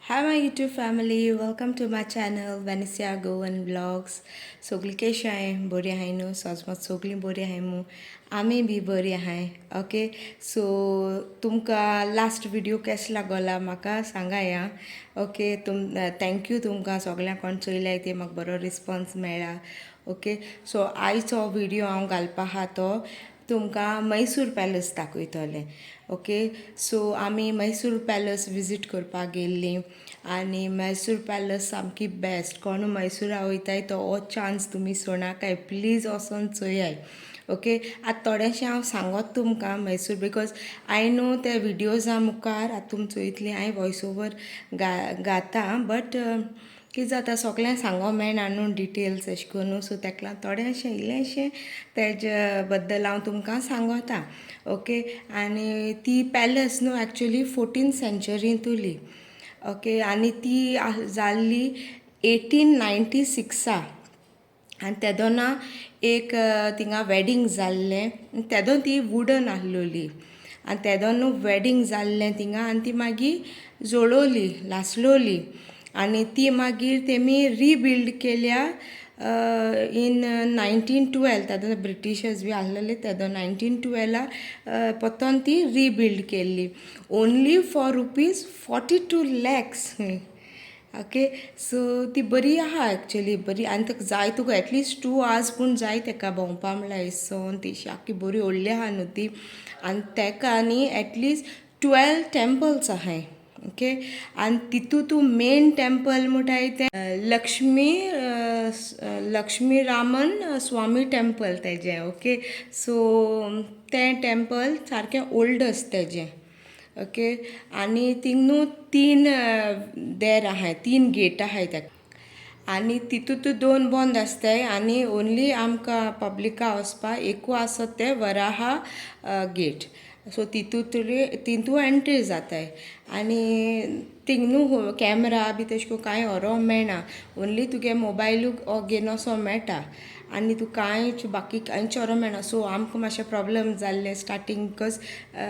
Hi my YouTube family, welcome to my channel Vanessa Goan Vlogs. सगळी कशी आहे बरी आहे न्हू सजमत सगळी बरी आहे मू आमी बी बरी आहे ओके सो तुमकां लास्ट व्हिडिओ केस लागला म्हाका सांगा या ओके थँक्यू तुमकां सगळ्यांक कोण चोयल्याय ते म्हाका बरो रिस्पॉन्स मेळ्ळा ओके सो आयचो व्हिडिओ हांव घालपा आहा तो तुमकां मैसूर पॅलस दाखयतलें ओके सो आमी मैसूर पॅलस विजीट करपाक गेल्लीं आनी मैसूर पॅलस सामकी बेस्ट कोण मैसूरा वयताय तो हो चान्स तुमी सोणाकाय प्लीज वचोन चोयाय ओके आतां थोडेंशें हांव सांगत तुमकां मैसूर बिकॉज आय नो ते व्हिडियोजा मुखार आतां तुमी चोयतलीं हांवें वॉयस ओवर घाता बट कितें जाता सगळें सांगो मेळना न्हू डिटेल्स अशें करून सो ताका लागून थोडेंशें इल्लेंशें तेजे बद्दल हांव तुमकां सांगता ओके आनी ती पॅलस न्हू एक्चुली 14th सेंचुरींत उरली ओके आनी ती जाल्ली 1896 आनी तेदोना एक थिंगा वेडींग जाल्लें तेदोन ती वुडन आसलोली आनी तेदोन न्हू वेडींग जाल्लें थिंगा आनी ती मागीर जोडोली लासलोली आनी ती मागीर तेमी रिबिल्ड केल्या इन 1912 तेदोन ब्रिटिशर्स बी आसलेले तेदोन 1912 पोत्तोन ती रिबिल्ड केल्ली only for ₹42 lakhs okay so ती बरी आहा एक्चुली बरी आनी ताका जाय तुका एटलिस्ट 2 hours पूण जाय ताका भोंवपा म्हळ्यार हिस्सोन ती आख्खी बरी व्हडली आहा न्हू ती आनी ताका न्ही एटलिस्ट 12 temples आहाय ओके आनी तितू तूं मेन टेंपल म्हणटाय तें लक्ष्मी रामन स्वामी टेंपल तेजें ओके सो तें टेंपल सारकें ओल्डस्ट तेजें ओके आनी थिंग न्हू 3 देर आहाय 3 गेट आहाय ताका आनी तितूंत 2 बंद आसताय आनी ओन्ली आमकां पब्लिका वचपाक एकू आसत ते वराहा गेट सो तितू एंट्री जाताय आनी थिंग न्हू कॅमेरा बी तेशें को कांय व्हरोंक मेळना ओन्ली तुगे मोबायलूक घेवन वचोंक मेळटा आनी तूं कांयच बाकी कांयच व्हरोंक मेळना सो आमकां मातशें प्रॉब्लम जाल्लें स्टार्टींग बिकॉज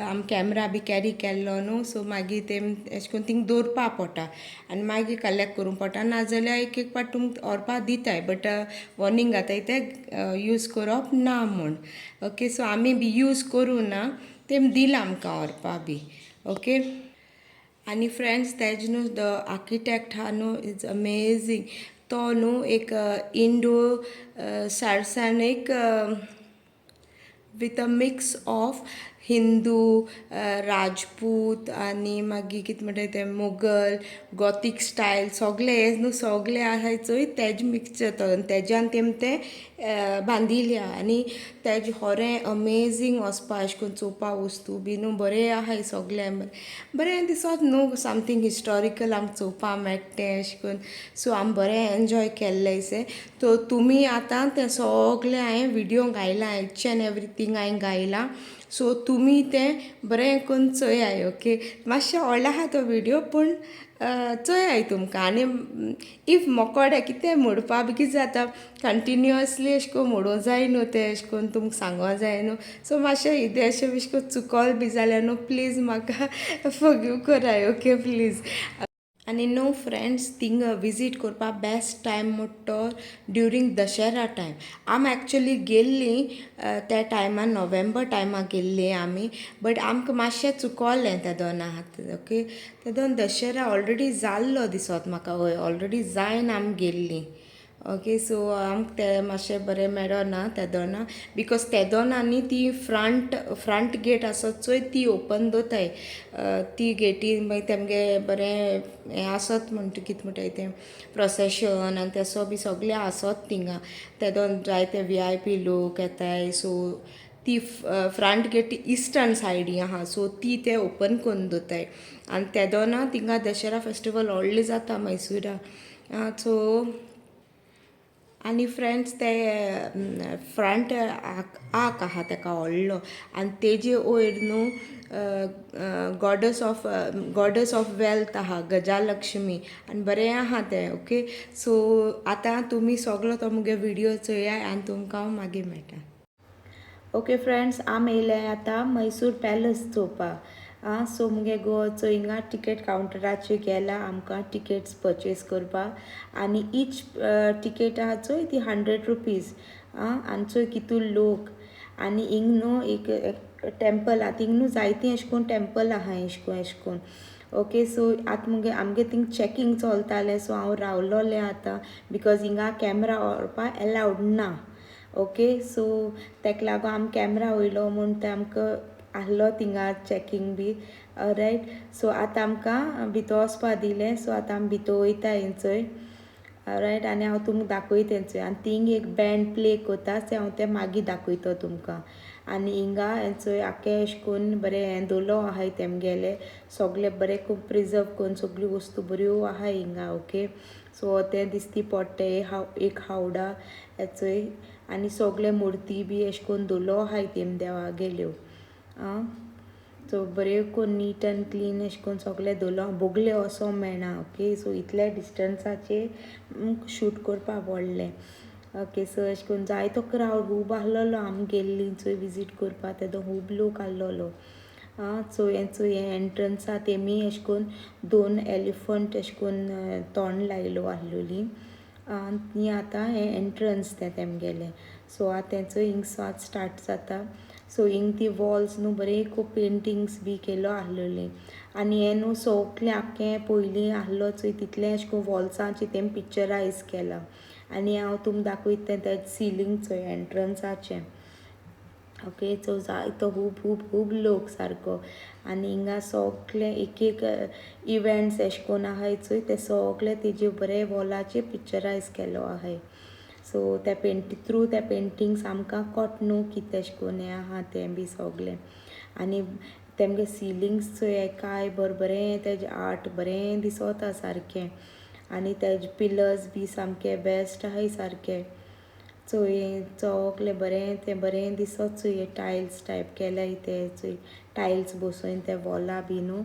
आमी कॅमेरा बी कॅरी केल्लो न्हू सो मागीर तें अशें करून थिंग दवरपा पडटा आनी मागीर कलेक्ट करूंक पडटा नाजाल्यार एक पाट तुमकां व्हरपा दिताय बट वॉर्निंग घाताय तें यूज करप ना म्हूण ओके सो आमी बी यूज करूं ना तेम दिलां आमकां व्हरपा बी ओके आनी फ्रेंड्स तेज न्हू द आर्किटेक्ट हा न्हू इज अमेझींग तो न्हू एक Indo Saracenic with a mix of Hindu Rajput आनी मागीर कितें म्हणटाय तें मुगल गॉथीक स्टायल सगळे हे न्हू सगळे आहाय चोय तेज मिक्सचर तो तेज्यान तेम तें बांदिल्या आनी तेज होरें अमेझींग वचपा अशें करून चोवपा वस्तू बी न्हू बरें आहाय सगळें बरें दिसोत न्हू समथींग हिस्टॉरिकल आमकां चोवपा मेळटें अशें करून सो आमी बरें एन्जॉय केल्लें से तो तुमी आतां तें सगळें हांवें व्हिडिओ घायलां इच एंड एवरीथींग हांवें घायलां सो तुमी तें बरें करून चोयाय ओके मातशें व्हडलो आहा तो व्हिडिओ पूण चोयाय तुमकां आनी इफ मोकोडे कितें मोडपा बी कितें जाता कंटिन्युअसली अशें करून मोडूं जाय न्हू तें अशें करून तुमकां सांगो जाय न्हू सो मातशें इदें अशें अशें करून चुकोल बी जाल्यार न्हू प्लीज म्हाका फॉरगिव कराय ओके प्लीज आनी नो फ्रेंड्स थिंग विजीट करपा बेस्ट टायम म्हणटा तो ड्युरींग दशेरा टायम आमी एक्चुली गेल्लीं त्या टायमान नोव्हेंबर टायमाक गेल्लीं आमी बट आमकां मातशें चुकोलें तेदोना ओके तेदोन दशेरा ऑलरेडी जाल्लो दिसोत म्हाका हय ऑलरेडी जायन आमी गेल्लीं ओके सो आमकां तें मातशें बरें मेळोना तेदोना बिकॉज तेदोना न्ही ती फ्रंट गेट आसत चोय ती ओपन दवरताय ती गेटी मागीर तेमगे बरें हें आसत म्हणटा कितें म्हणटाय तें प्रोसेशन आनी तेसो बी सगळें आसत थिंगा तेदोन जायते VIP लोक येताय सो ती फ्रंट गेट इस्टर्न सायडी आहा सो ती ते ओपन करून दवरताय आनी तेदोना थिंगा दशेरा फेस्टिवल व्हडलें जाता मैसूरा सो आनी फ्रेंड्स ते फ्रंट आर्क आहा तेका व्हडलो आनी तेजे वयर न्हू गॉडस ऑफ वेल्थ आहा गजालक्ष्मी आनी बरें आहा तें ओके सो आतां तुमी सगळो तो मुगे व्हिडिओ चोयाय आनी तुमकां हांव मागीर मेळटा ओके फ्रेंड्स आमी येयलें आतां मैसूर पॅलस चोवपाक सो मुगे गो चो हिंगा टिकेट कावंटराचेर गेला आमकां टिकेट्स परचेज करपाक आनी ईच टिकेट आहा चोय ती 100 रुपीज आनी चोय कितू लोक आनी हिंग न्हू एक टेंपल आहा थिंग न्हू जायतीं अशें करून टेंपल आहा अशें करून ओके सो आतां आमगे थिंग चॅकींग चलतालें सो हांव रावलोलें आतां बिकॉज हिंगा कॅमेरा व्हरपाक एलावड ना ओके सो तेका लागून आमी कॅमेरा वयलो म्हूण ते आमकां आहलो थिंगा चॅकींग बी रायट सो आतां आमकां भितर वचपा दिलें सो आतां आमी भितर वयता हेंचोय रायट आनी हांव तुमकां दाखयता हेंचोय आनी थिंग एक बँड प्ले कोता तें मागीर दाखयता तुमकां आनी हिंगा हेंचोय आख्खें अशें करून बरें हें दवरलो आहाय तेमगेलें सगळें बरें खूब प्रिजर्व करून सगळ्यो वस्तू बऱ्यो आहाय हिंगा ओके सो तें दिसती पडटा एक हावडा हेचोय आनी सगळे मुर्ती बी अशें करून दवरलो आहाय तेम देवागेल्यो सो बऱ्यो करून नीट एंड क्लीन अशें करून सगळें दवरलो बोगले वचोंक मेळना ओके सो इतल्या डिस्टन्साचेर शूट करपाक व्हडलें ओके सो अशें करून जायतो क्रावड खूब आहलोलो आमी गेल्लीं चोय विजीट करपाक तेदो खूब लोक आहलोलो सो हें एंट्रन्स आहा तेमी अशें करून 2 एलिफंट अशें करून तोंड लायलो आहलोलीं आनी आतां हें एंट्रन्स तेमगेलें सो आतां तेंचो हिंग स्टार्ट जाता सो हिंग ती वॉल्स न्हू बरें खूब पेंटिंग्स बी केलो आहलोलीं आनी हें न्हू सगलें आख्खें पयलीं आहलो चोय तितलें अशें करून वॉल्सांचें तें पिक्चरायज केलां आनी हांव तुमकां दाखयता तें सिलींग चोय एंट्रन्साचें ओके सो जायतो खूब लोक सारको आनी हिंगा सगलें एक इवेंट्स अशें करून आहाय चोय ते सगलें तेजे बरें वॉलाचेर पिक्चरायज केलो आहाय सो त्या थ्रू त्या पेंटिंग्स आमकां कळटा न्हू कितें अशें करून हें आहा तें बी सगलें आनी तेमगे सिलिंग्स चोय एकाय बरें तेजें आर्ट बरें दिसोता सारकें आनी तेजे पिलर्स बी सामकें बेस्ट आहाय सारकें चोय सगलें बरें दिसोत चोय टायल्स टायप केल्याय ते चोय टायल्स बसोवन ते वॉला बी न्हू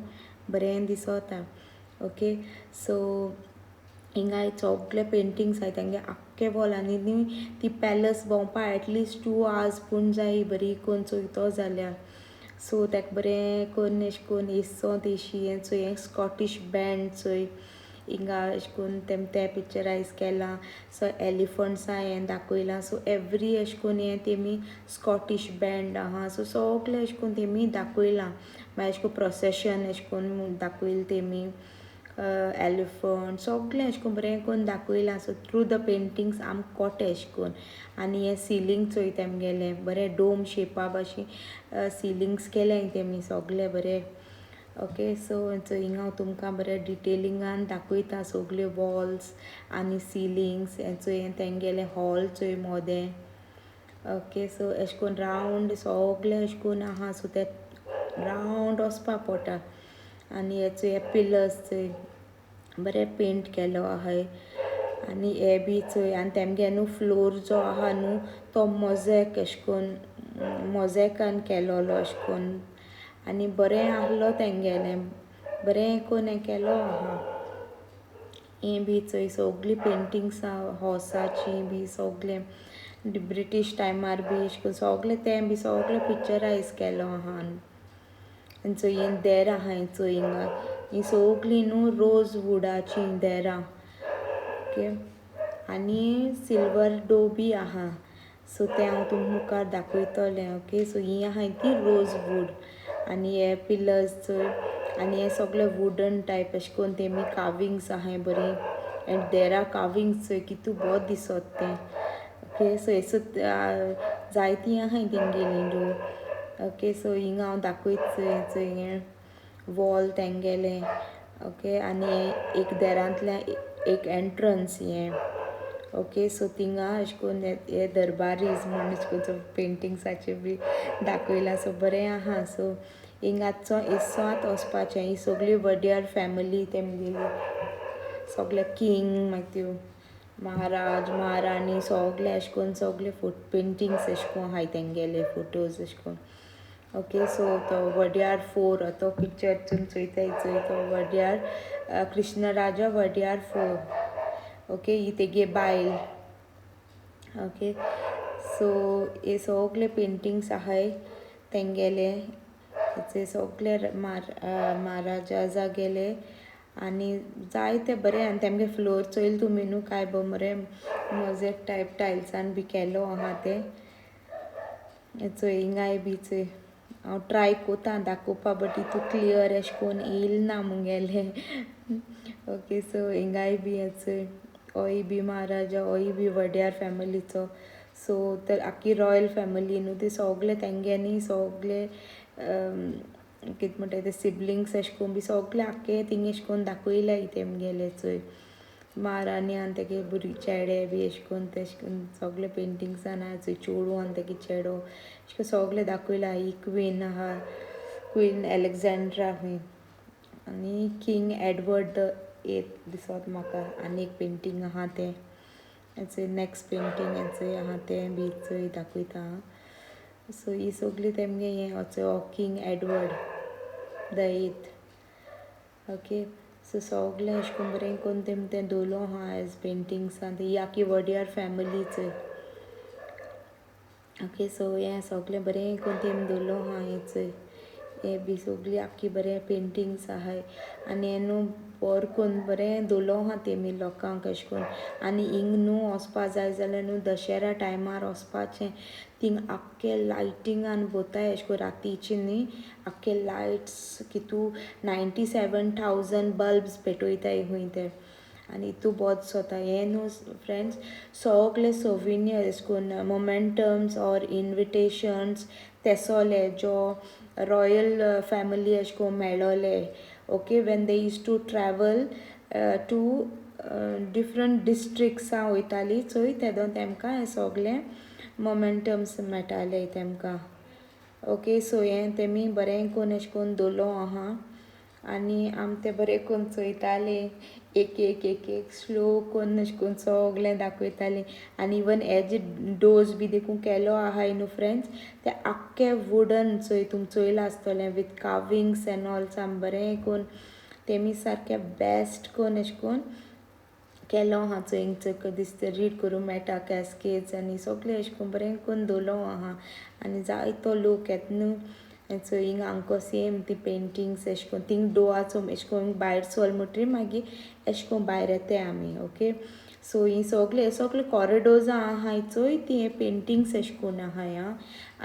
बरें दिसोता ओके सो हिंगा सगळे पेंटिंग्स आहाय तेंगे आख्खे वॉल आनी ती पॅलस भोंवपा एटलिस्ट 2 hours पूण जायी बरी करून चोयतो जाल्यार सो तेका बरें करून अशें करून एसो तेशी हें चोय हें स्कॉटीश बँड चोय हिंगा अशें करून तें पिक्चरायज केलां सो एलिफंट्सा हें दाखयलां सो एवरी अशें करून हें तेमी स्कॉटीश बँड आहा सो सगलें अशें करून तेमी दाखयलां मागीर अशें करून प्रोसेशन अशें करून दाखयलें तेमी एलिफंट सगलें अशें करून बरें करून दाखयलां सो थ्रू द पेंटिंग्स आमकां कोटे अशें करून आनी हें सिलींग चोय तेमगेलें बरें डोम शेपा भाशेन सिलिंग्स केल्याय तेमी सगलें बरें ओके सो हिंगा हांव तुमकां बरें डिटेलिंगान दाखयता सगल्यो वॉल्स आनी सिलिंग्स हें तेंगेलें हॉल चोय मोदें ओके सो अशें करून रावंड सगलें अशें करून आहा सो तें रावंड वचपा पडटा आनी हे पिलर्स चोय बरें पेंट केलो आहाय आनी हे बी चोय आनी तेमगे न्हू फ्लोर जो आहा न्हू तो मोजेक अशें करून मोजेकान केलोलो अशें करून आनी बरें आहलो तेंगेलें बरें करून हें केलो आहा हें बी चोय सगलीं पेंटिंग्स आहा हॉर्साचीं बी सगलें ब्रिटीश टायमार बी अशें करून सगलें तें बी सगलें पिक्चरायज केलो आहा आनी चोय हीं देरां आहाय चोय हिंगा हीं सगलीं न्हू रोज वुडाचीं देरां ओके आनी सिल्वर डो बी आहा सो तें हांव तुमकां मुखार दाखयतलें ओके सो हीं आहाय ती रोज वूड आनी हे पिलर्स चोय आनी हे सगळे वुडन टायप अशें करून तेमी काविंग्स आहाय बरीं एंड देरा काविंग्स चोय कितू बोर दिसोत तें ओके सो हेसो जायतीं आहाय तेंगेलीं डो ओके सो हिंगा हांव दाखयत चोय हें वॉल तेंगेलें ओके आनी एक देरांतल्यान एक एंट्रन्स हें ओके सो थिंगा अशें करून हे दरबारीज म्हण अशें करून पेंटिंग्साचेर बी दाखयलां सो बरें आहा सो हिंगाचो इसोत वचपाचें ही सगळी वड्यार फॅमिली तेमगेली सगळे किंग मागीर त्यो महाराज महाराणी सगळे अशें करून सगळे पेंटिंग्स अशें करून आहाय तेंगेले फोटोज अशें करून ओके सो तो वड्यार फोर तो पिक्चरसून चोयताय चोय तो वड्यार कृष्णराजा वड्यार फोर ओके ही तेगे बायल ओके सो हे सगळे पेंटिंग्स आहाय तेंगेले ते सगळे महाराजा गेले आनी जायते बरें आनी तेमगे फ्लोर चोयल तुमी न्हू काय बरें मोजेक टायप टायल्सान बी केलो आहा ते चोय हिंगाय बी चोय हांव ट्राय कोता दाखोवपा बट इतू क्लियर एशें कोन्न येयल ना मुगेलें ओके सो हिंगाय बी चोय होय बी महाराजा होय बी वड्यार फॅमिलीचो सो तर आख्खी रॉयल फॅमिली न्हू ती सगळे तेंच्यांनी सगळे कितें म्हणटाय ते सिबलिंग्स एशें कोन्न बी सगळे आख्खे थिंग एशें कोन्न दाखयलाय तेमगेले चोय महाराणी आनी तेगे भुरगे चेडे बी एशें कोन्न तेशें कोन्न सगळे पेंटिंग्सान आहा चोय चेडूं आनी तेगे चेडो एशें कोन्न सगळे दाखयला ही क्वीन आहा क्वीन एलेक्झांड्रा हूंय आनी किंग एडवर्ड द 8th दिसोत म्हाका आनी एक पेंटींग आहा तें चोय नेक्स्ट पेंटींग चोय आहा तें बी चोय दाखयता सो ही सगळी तेमगे हें चोय king Edward the 8th okay so सगळें एशें कोन्न बरें कोन्न तेम तें दवरलो आहा एज पेंटिंग्सान ही आख्खी वड्यार फॅमिली चोय ओके सो हें सगळें बरें कोन्न तेम दवरलो आहा हें चोय हे बी सगळी आख्खी बरें पेंटिंग्स आहाय आनी हें न्हू बोर कोन्न बरें दवरलो आहा तेमी लोकांक एशें कोन्न आनी हिंग न्हू वचपा जाय जाल्यार न्हू दशेरा टायमार वचपाचें थिंग आख्खे लायटिंगान भोंवताय एशें कोन्न रातीचे न्ही आख्खे लायट्स कितू 97,000 बल्ब्स पेटोयताय खूंय ते आनी इतू बोज सोता हें न्हू फ्रेंड्स सगळे सोविनियर एशें कोन्न मोमेंटम्स ऑर इन्विटेशन्स तेसोले जो रॉयल फॅमिली एशें कोन्न मेळ्ळोले okay when they use to travel to different डिस्ट्रिक्ट्सां वयतालीं चोय तेदो तेमकां हें सगलें मोमेंटम्स मेळटाले तेमकां ओके सो हें तेमी बरें कोन्न एशें कोन्न दवरलो आहा आनी आम तें बरें कोन्न चोयताले एक एक स्लो कोन्न एशें कोन्न सगलें दाखयतालीं आनी इवन हेजे डोर्स बी देखून केलो आहाय न्हू फ्रेंड्स ते आख्खे वुडन चोय तुमी चोयलां आसतलें विथ काविंग्स एन ऑल साम बरें कोन्न तेमी सारकें बेस्ट कोन्न एशें कोन्न केलो आहा चोय हिंग दिसता रीड करूं मेळटा कॅस्केड्स आनी सगळें एशें कोन्न बरें कोन्न दवरलो आहा आनी जायतो लोक येता न्हू चोय हिंग आमको सेम ती पेंटिंग्स एशें कोन्न थिंग डोआचो एशें कोन्न भायर सोल म्हणटरी मागीर एशें कोन्न भायर येताय आमी ओके सो ही सगळे कॉरिडोर्सां आहाय चोय ती हे पेंटिंग्स एशें कोन्न आहाय आं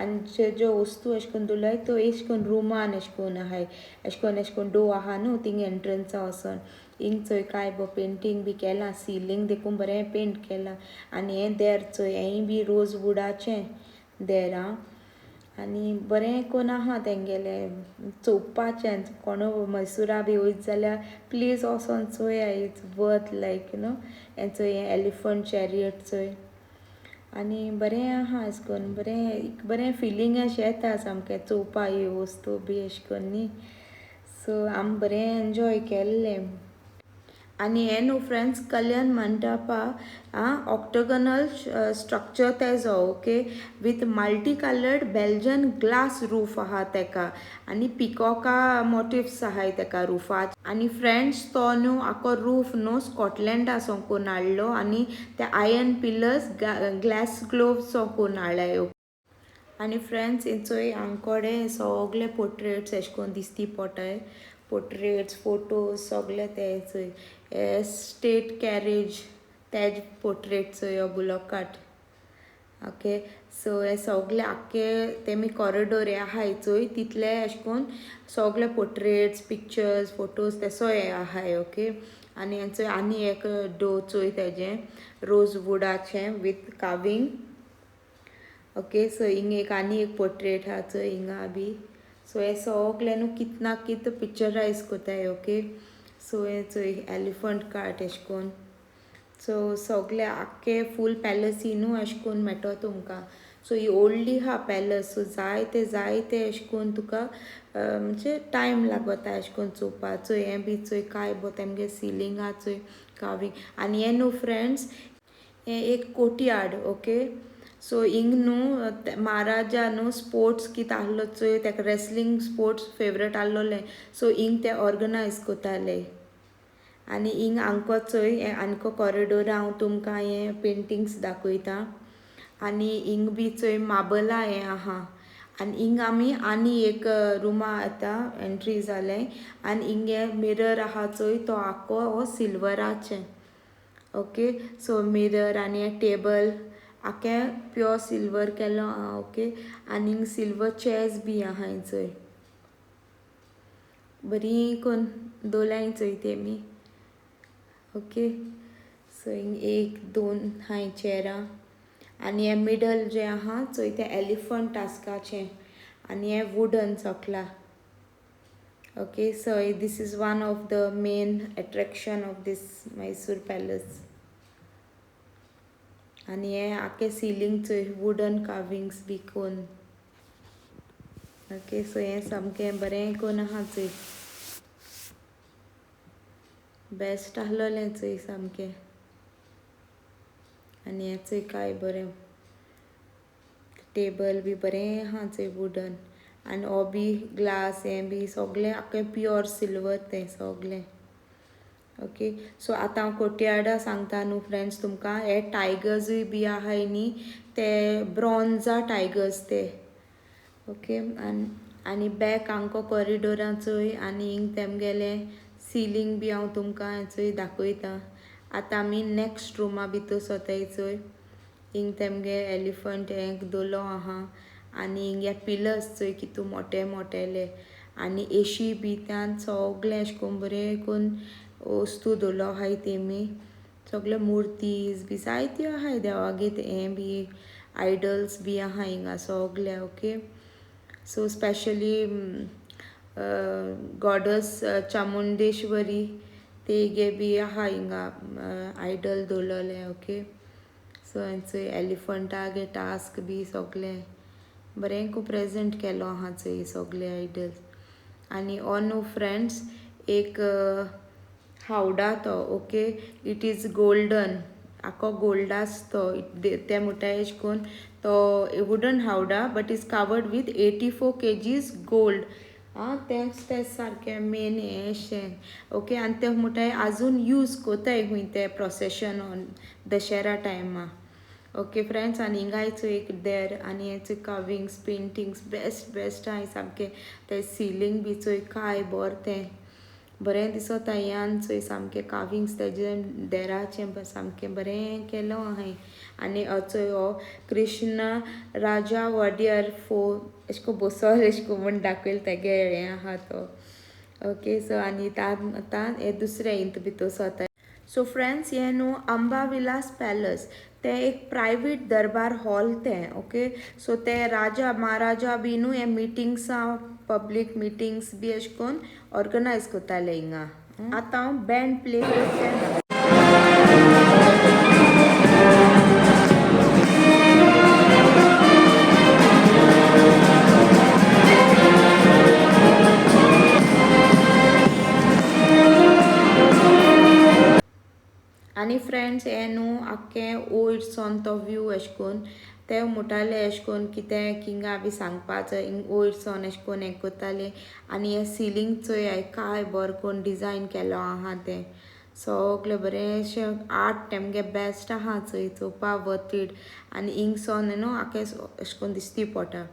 आनी ज्यो वस्तू एशें कोन्न दवरलाय त्यो एशें कोन्न रुमान एशें कोन्न आहाय एशें कोन्न डो आहा न्हू थिंग एंट्रन्सा वोसोन हिंग चोय काय पेंटींग बी केलां सिलींग देखून बरें पेंट केलां आनी हें देर चोय हेंय बी रोज वुडाचें देर आं आनी बरें कोन्न आहा तेंगेले चोवपाचें कोणू मैसुरा बी वयत जाल्यार प्लीज वोसोन चोया it's worth like you know हें चोय हें एलिफंट चॅरियट चोय आनी बरें आहा एशें कोन्न बरें फिलींग अशें येता सामकें चोवपा ही वस्तू बी एशें कोन्न न्ही सो आम बरें एन्जॉय केल्लें आनी हें न्हू फ्रेंड्स कल्याण मंडपा ऑक्टोगनल स्ट्रक्चर तेजो okay with multi coloured Belgian glass roof आहा तेका आनी पिकॉका मोटिव्स आहाय तेका रुफाच आनी फ्रेंड्स तो न्हू आखो रूफ न्हू स्कॉटलँडा सोंकून हाडलो आनी ते आयर्न पिलर्स ग्लास ग्लोव्स सोंकून हाडल्याय आनी फ्रेंड्स चोय हांगकोडे सगळे पोर्ट्रेट्स एशें कोन्न दिसती पोटाय पोर्ट्रेट्स फोटोज सगळे ते चोय स्टेट कॅरेज तेज पोर्ट्रेट चोय बुलोकाट ओके सो हे सगळे आख्खे तेमी कॉरिडोर हे आहाय चोय तितले एशें कोन्न सगळे पोर्ट्रेट्स पिक्चर्स फोटोज तेसो हे आहाय ओके आनी चोय आनी एक डो चोय तेजें रोज वुडाचें विथ कावींग ओके सो हिंग एक आनी एक पोर्ट्रेट आहा चोय हिंगा बी सो हे सगळे न्हू कित ना कित पिक्चरायज कोताय ओके सो हे चोय एलिफंट कार्ट एशें कोन्न सो सगळे आख्खे फूल पॅलसी न्हू एशें कोन्न मेळटो तुमकां सो ही ओल्डली आहा पॅलस सो जायते एशें कोन्न तुका म्हणजे टायम लागता एशें कोन्न चोवपा चोय हें बी चोय काय बो तेमगे सिलींग आहा चोय कावींग आनी हें न्हू फ्रेंड्स हें एक कोर्टयार्ड ओके सो हिंग न्हू महाराजा न्हू स्पोर्ट्स कितें आहलो चोय तेका रेसलींग स्पोर्ट्स फेवरेट आहलोलें सो हिंग ते ऑर्गनायज कोताले आनी हिंग आमको चोय हें आमको कॉरिडोर हांव तुमकां हें पेंटिंग्स दाखयतां आनी हिंग बी चोय मार्बला हें आहा आनी हिंग आमी आनी एक रुमा येता एंट्री जालें आनी हिंगे मिरर आहा चोय तो आख्खो हो सिल्वराचे. ओके सो मिरर आनी टेबल आख्खें प्योर सिल्वर केलो आहा. ओके आनी हिंग सिल्वर चेअर्स बी आहाय चोय बरी कोन दवरल्याय चोय तेमी. ओके सो हिंग एक दोन हाय चेअरां आनी हे मिडल जे आहा चोय ते एलिफंट टास्काचे आनी हे वुडन चॉकला. Okay so this is one of the main attraction of this Mysore palace. आनी हे आख्खे सिलींग चोय वुडन कार्विंग्स बी कोन. ओके सो हे सामकें बरें कोन आहा चोय बेस्ट आहलोलें चोय सामकें. आनी हे चोय काय बरें टेबल बी बरें आहा चोय वुडन आनी हो बी ग्लास हे बी सगळें आख्खें प्योर सिल्वर तें सगळें. ओके सो आतां हांव कोर्टयार्डा सांगता न्हू फ्रेंड्स तुमकां. हे टायगर्सूय बी आहाय न्ही ते ब्रॉन्झा टायगर्स ते. ओके आनी बॅक हांगको कॉरिडोरां चोय आनी हिंग तेमगेलें सिलींग बी हांव तुमकां हेचोय दाखयता. आतां आमी नेक्स्ट रुमा भितर सोताय चोय. हिंग तेमगे एलिफंट हें दवरलो आहा आनी हिंगे पिलर्स चोय कितू मोटे मोटेले आनी एशी बी त्यान सगळें अशें कोन्न बरें कोन्न वस्तू दवरलो आहाय तेमी. सगळे मुर्तीज बी जायत्यो आहाय देवागेर हें बी आयडल्स बी आहाय हिंगा सगळे. Okay so specially goddess Chamundeshwari तेगे बी आहा हिंगा आयडल दवरलोले. ओके सो चोय एलिफंटागे टास्क बी सगळें बरें खूब प्रेजेंट केलो आहा चोय सगळे आयडल्स. आनी हो न्हू फ्रेंड्स एक हावडा तो. ओके इट इज गोल्डन आख्खो गोल्डास तो ते म्हुटाय एशें कोन्न तो wooden Howrah but is covered with 84 kgs gold. तें सारकें मेन हें अशें. ओके आनी ते म्हुटाय आजून यूज कोताय खूंय ते प्रोसेशन ऑन दशेरा टायमा. ओके फ्रेंड्स आनी हिंगाय चोय एक देर आनी हे चोय कार्विंग्स पेंटिंग्स बेस्ट बेस्ट आहाय सामकें. ते सिलींग बी चोय काय बोर तें बरें दिसोता. ह्यान चोय सामकें कार्विंग्स तेजे देराचें सामकें बरें केलो आहाय. आनी चोय हो कृष्ण राजा वॉडियर एशें को बसोल एशें को म्हूण दाखयल तेगे हें आहा तो. ओके सो आनी आतां हे दुसरें इंत भितर सोताय. सो फ्रेंड्स हे न्हू अंबा विलास पॅलस ते एक प्रायवेट दरबार हॉल तें. ओके सो ते राजा महाराजा बी न्हू हे मिटिंग्सां पब्लीक मिटिंग्स बी अशें कोन्न ऑर्गनायज कोत्ताले हिंगा. आतां हांव बँड प्ले करता. आनी फ्रेंड्स हे न्हू आख्खें ओल्ड सोन तो व्यू अशें कोन्न ते म्हुटाले अशें कोन्न कितें किंगा बी सांगपाचो हिंग ओल्ड सोन अशें कोन्न हें कोत्ताले. आनी हे सिलींग चोय हांय काय बोर कोन्न डिजायन केलो आहा तें सगळें बरेंशें आर्ट तेमगे बेस्ट आहा चोय चोवपा वर्थ इट. आनी हिंग सोन न्हू आख्खें अशें कोन्न दिसती पोटा.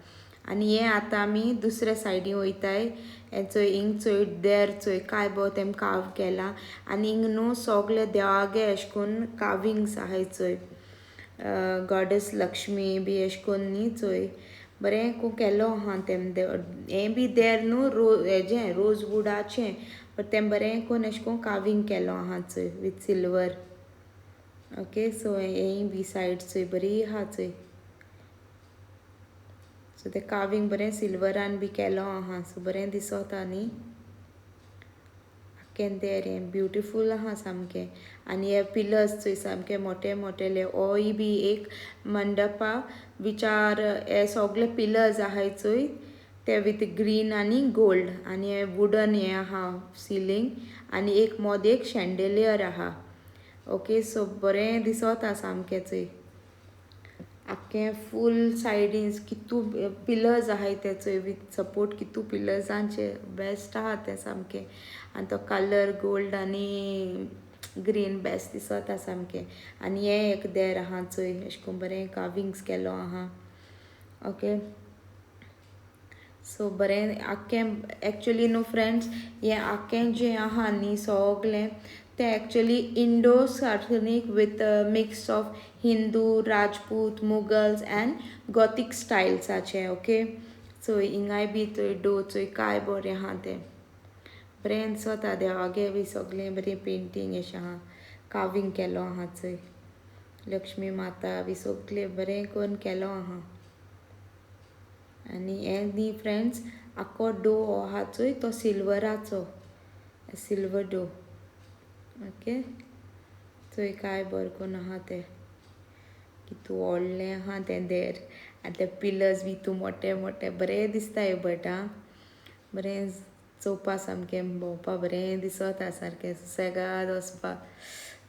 आनी हे आतां आमी दुसऱ्या सायडीन वयताय. हे चोय हिंग चोय देर चोय काय बरो तेम कार्व केला आनी हिंग न्हू सगळे देवागे अशें कोन्न कार्विंग्स आहाय चोय. गॉडेस लक्ष्मी बी अशें कोन्न न्ही चोय बरें खूब केलो आहा तेम हें बी देर न्हू हेजें रोजवुडाचें बट तें बरें कोन्न अशें कोन्न कार्विंग केलो आहा चोय वीथ सिल्वर. ओके सो हेय बी सायड चोय बरी आहा चोय. सो तें कार्विंग बरें सिल्वरान बी केलो आहा सो बरें दिसोता न्ही. आख्खें देर हें ब्युटिफूल आहा सामकें. आनी हे पिलर्स चोय सामकें मोटे मोटेले. होय बी एक मंडपा विचार हे सगळे पिलर्स आहाय चोय ते वीथ ग्रीन आनी गोल्ड आनी हे वुडन हें आहा सिलींग आनी एक मोद एक शँडेलियर आहा. ओके सो बरें दिसोता सामकें चोय. आख्खें फूल सायडीन कितू पिलर्स आहाय ते चोय वीथ सपोर्ट कितू पिलर्सांचे बेस्ट आहा तें सामकें. आनी तो कलर गोल्ड आनी ग्रीन बेस्ट दिसोता सामकें. आनी हे एक देर आहा चोय अशें कोन्न बरें कार्विंग्स केलो आहा. ओके सो बरें आख्खें एक्चुली न्हू फ्रेंड्स हें आख्खें जें आहा न्ही सगलें तें actually Indo Saracenic with mix of Hindu Rajput Mughals and Gothic स्टायल्साचें ओके सो हिंगाय बी थंय डो चोय काय बरें आहा तें बरें दिसता देवागे बी सगलें बरें पेंटींग अशें आहा कावींग केलो आहा चोय लक्ष्मी माता बी सगलें बरें करून केलो आहा आनी हें न्ही फ्रेंड्स आख्खो डो हो आहा चोय तो सिल्वराचो सिल्वर डो ओके थंय काय बरें करून आहा तें कितू व्हडलें आहा तें देर आनी ते पिलर्स बी तूं मोटे मोटे बरें दिसताय बट आं बरें चोवपा सामकें भोंवपा बरें दिसता सारकें सुसेगाद वचपा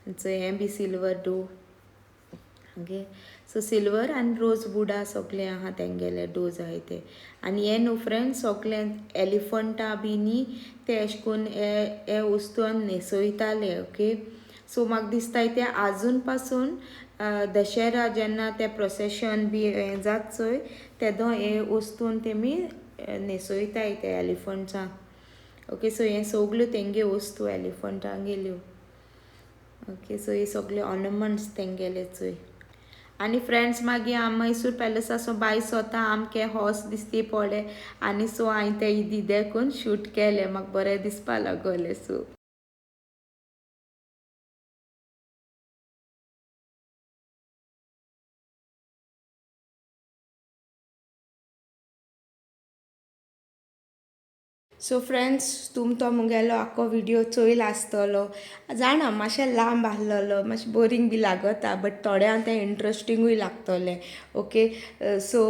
चोय हें बी सिल्वर डो ओके सो सिल्वर आनी रोज वुडा सगलें आहा तेंगेले डोज आहाय ते आनी हें न्हू फ्रेंड्स सगलें एलिफंटा बी न्ही ते अशें करून हे वस्तून न्हेसयताले ओके सो म्हाका दिसताय ते आजून पासून दशेरा जेन्ना ते प्रोसेशन बी हें जात चोय तेदो हे वस्तून तेमी न्हेसयताय ते एलिफंट्सां ओके सो हे सगल्यो तेंगे वस्तू एलिफंटांगेल्यो ओके सो हे सगळे ऑर्नमेंट्स तेंगेले चोय आनी फ्रेंड्स मागीर हांव मैसूर पॅलसाचो भायर सोता आमके हॉर्स दिसती पडले आनी सो हांवें ते दिदेकून शूट केले म्हाका बरें दिसपा लागोलें सो सो फ्रेंड्स तुम तो मुगेलो आख्खो व्हिडिओ चोयल आसतलो जाणा मातशें लांब आहलोलो मातशें बोरींग बी लागता बट थोड्यांक तें इंट्रस्टिंगूय लागतलें ओके सो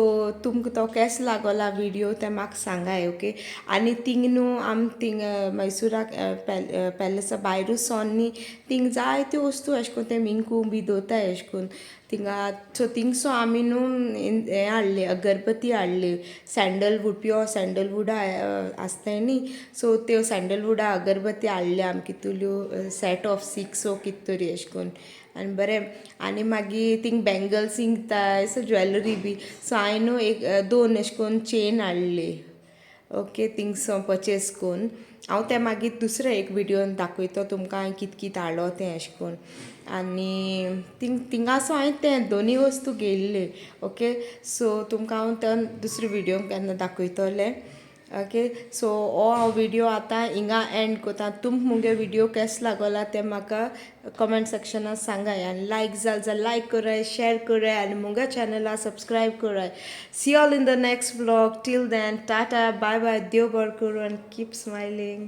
तुमकां तो केस लागोला व्हिडिओ तें म्हाका सांगाय ओके आनी थिंग न्हू आम थिंग मैसुराक पॅलसा भायरूच सोन न्ही थिंग जायत्यो वस्तू अशें करून ते मिंकू बी दोताय अशें करून थिंगा सो थिंगसो आमी न्हू हें हाडली अगरबत्ती हाडली सँडलवूड प्युअर सँडलवूडा आसताय न्ही सो त्यो सँडलवूडा अगरबत्ती हाडल्या आमी कितुल्यो सेट ऑफ 6 कित तरी अशें करून आनी बरें आनी मागीर थिंग बँगल्स इंकताय सो ज्वेलरी बी सो हांवें न्हू एक 2 अशें करून चेन हाडली ओके थिंगसो परचेस करून हांव तें मागीर दुसरें एक व्हिडिओन दाखयतो तुमकां हांवें कित कित हाडलो तें अशें करून आनी थिंगासो हांवें तें दोनी वस्तू घेयल्ली ओके सो तुमकां हांव तो दुसरे व्हिडिओन केन्ना दाखयतलें ओके सो हो हांव व्हिडिओ आतां हिंगा एंड कोता तुमकां मुगे व्हिडिओ केस लागोला तें म्हाका कमेंट सेक्शनान सांगाय आनी लायक जाल जाल्यार लायक कराय शेअर कराय आनी मुगे चॅनला सबस्क्रायब कराय see all in the next vlog till then tata bye bye देव बरें करूं आनी कीप स्मायलींग